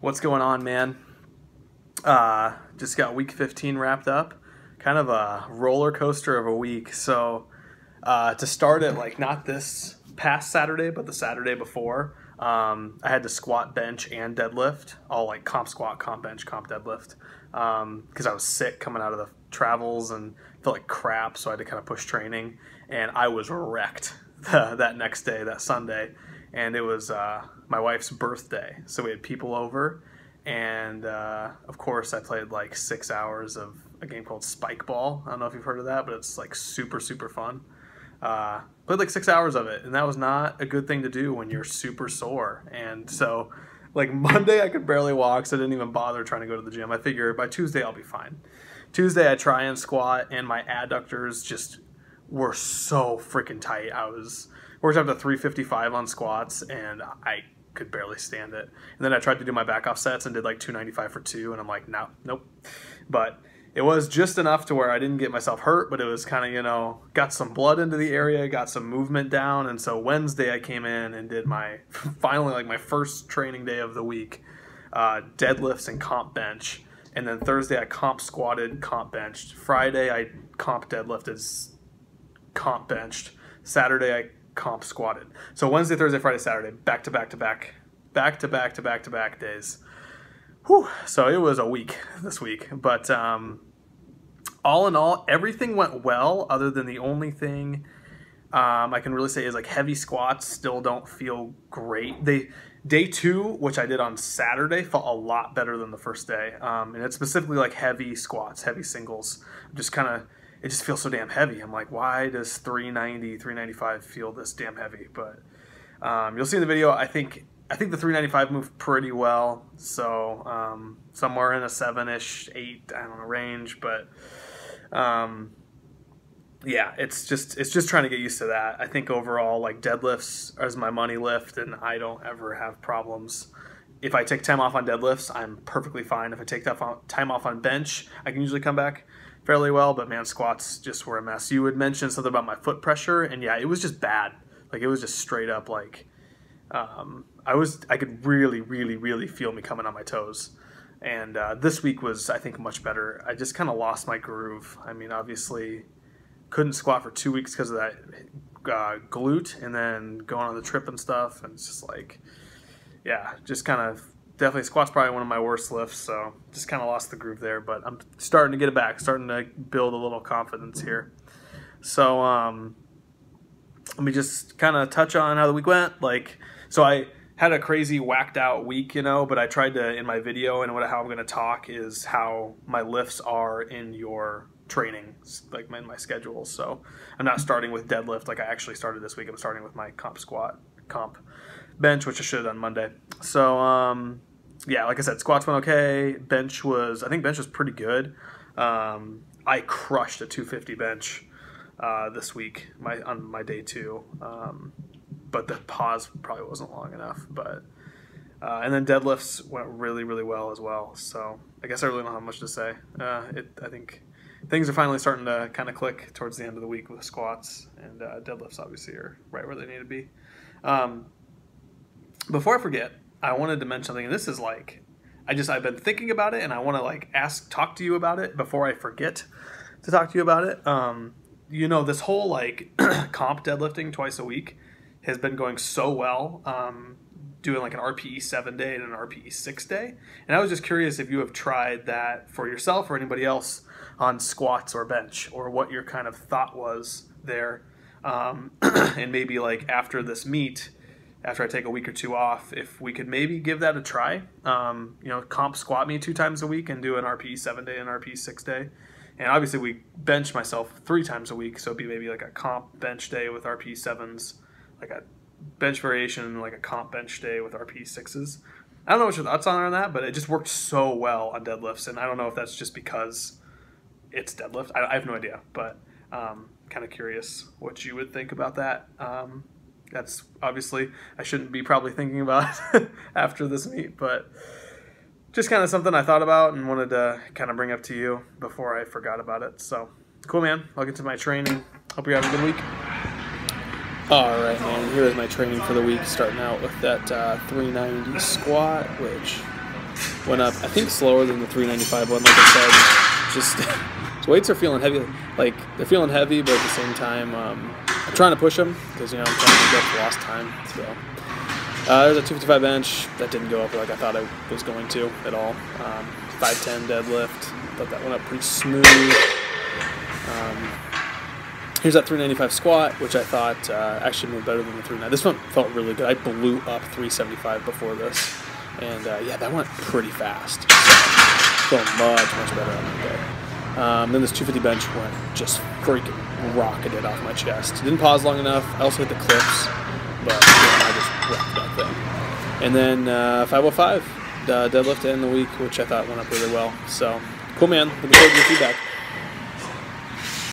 What's going on, man? Just got week 15 wrapped up. Kind of a roller coaster of a week. So to start it, like not this past Saturday, but the Saturday before, I had to squat, bench, and deadlift, all like comp squat, comp bench, comp deadlift, because I was sick coming out of the travels and felt like crap, so I had to kind of push training, and I was wrecked that next day, that Sunday, and it was my wife's birthday, so we had people over, and of course I played like 6 hours of a game called Spike Ball. I don't know if you've heard of that, but it's like super fun. Played like 6 hours of it, and that was not a good thing to do when you're super sore. And so like Monday I could barely walk, so I didn't even bother trying to go to the gym. I figured by Tuesday I'll be fine. Tuesday I try and squat, and my adductors just were so freaking tight. I was worked up to 355 on squats, and I could barely stand it. And then I tried to do my back off sets and did like 295 for 2, and I'm like, nope. But it was just enough to where I didn't get myself hurt, but it was kind of, got some blood into the area, got some movement down. And so Wednesday I came in and did finally like my first training day of the week, deadlifts and comp bench. And then Thursday I comp squatted, comp benched. Friday I comp deadlifted, comp benched. Saturday I comp squatted. So Wednesday, Thursday, Friday, Saturday, back to back days. Whew. So it was a week this week, but all in all, everything went well, other than the only thing I can really say is like heavy squats still don't feel great. Day 2, which I did on Saturday, felt a lot better than the first day, and it's specifically like heavy squats, heavy singles. It just feels so damn heavy. I'm like, why does 390, 395 feel this damn heavy? But you'll see in the video, I think the 395 moved pretty well. So somewhere in a 7-ish, 8, I don't know, range. But yeah, it's just trying to get used to that. I think overall, like deadlifts is my money lift, and I don't ever have problems. If I take time off on deadlifts, I'm perfectly fine. If I take time off on bench, I can usually come back fairly well, but man, squats just were a mess. You had mentioned something about my foot pressure, and yeah, it was just bad. Like it was just straight up like I could really feel me coming on my toes. And this week was, I think, much better. I just kind of lost my groove. I mean, obviously couldn't squat for 2 weeks because of that glute, and then going on the trip and stuff, and it's just like, yeah, just kind of definitely squat's probably one of my worst lifts, so just kind of lost the groove there, but I'm starting to get it back, starting to build a little confidence here. So let me just kind of touch on how the week went. So I had a crazy whacked out week, but I tried to, in my video, and how I'm going to talk is how my lifts are in your training, like in my schedule. So I'm not starting with deadlift like I actually started this week. I'm starting with my comp squat, comp bench, which I should have done Monday. So yeah, like I said, squats went okay. I think bench was pretty good. I crushed a 250 bench this week, on my day 2. But the pause probably wasn't long enough. But and then deadlifts went really well as well. So I guess I really don't have much to say. I think things are finally starting to kind of click towards the end of the week with squats, and deadlifts obviously are right where they need to be. Before I forget, I wanted to mention something, and this is like, I've been thinking about it, and I want to like talk to you about it before I forget to talk to you about it. This whole like comp deadlifting twice a week has been going so well, doing like an RPE 7 day and an RPE 6 day. And I was just curious if you have tried that for yourself or anybody else on squats or bench, or what your kind of thought was there. And maybe like after this meet, after I take a week or 2 off, if we could maybe give that a try. Comp squat me 2 times a week and do an RPE 7 day and RPE 6 day. And obviously we bench myself 3 times a week, so it'd be maybe like a comp bench day with RPE 7s, like a bench variation, like a comp bench day with RPE 6s. I don't know what your thoughts are on that, but it just worked so well on deadlifts, and I don't know if that's just because it's deadlift. I have no idea, but kind of curious what you would think about that. That's obviously I shouldn't be probably thinking about after this meet, but just kind of something I thought about and wanted to kind of bring up to you before I forgot about it. So cool, man. I'll get to my training. Hope you're having a good week. All right, man. Here is my training for the week, starting out with that 390 squat, which went up, I think, slower than the 395 one. Like I said, just so weights are feeling heavy. Like they're feeling heavy, but at the same time, I'm trying to push them because I'm trying to make up for lost time. So there's a 255 bench that didn't go up like I thought it was going to at all. 510 deadlift. Thought that went up pretty smooth. Here's that 395 squat, which I thought actually moved better than the 390. This one felt really good. I blew up 375 before this, and yeah, that went pretty fast. So, felt much better on that day. Then this 250 bench went just freaking rocketed off my chest. Didn't pause long enough. I also hit the clips, but I just wrecked that thing. And then 505 deadlift to end the week, which I thought went up really well. So cool, man. Looking forward to your feedback.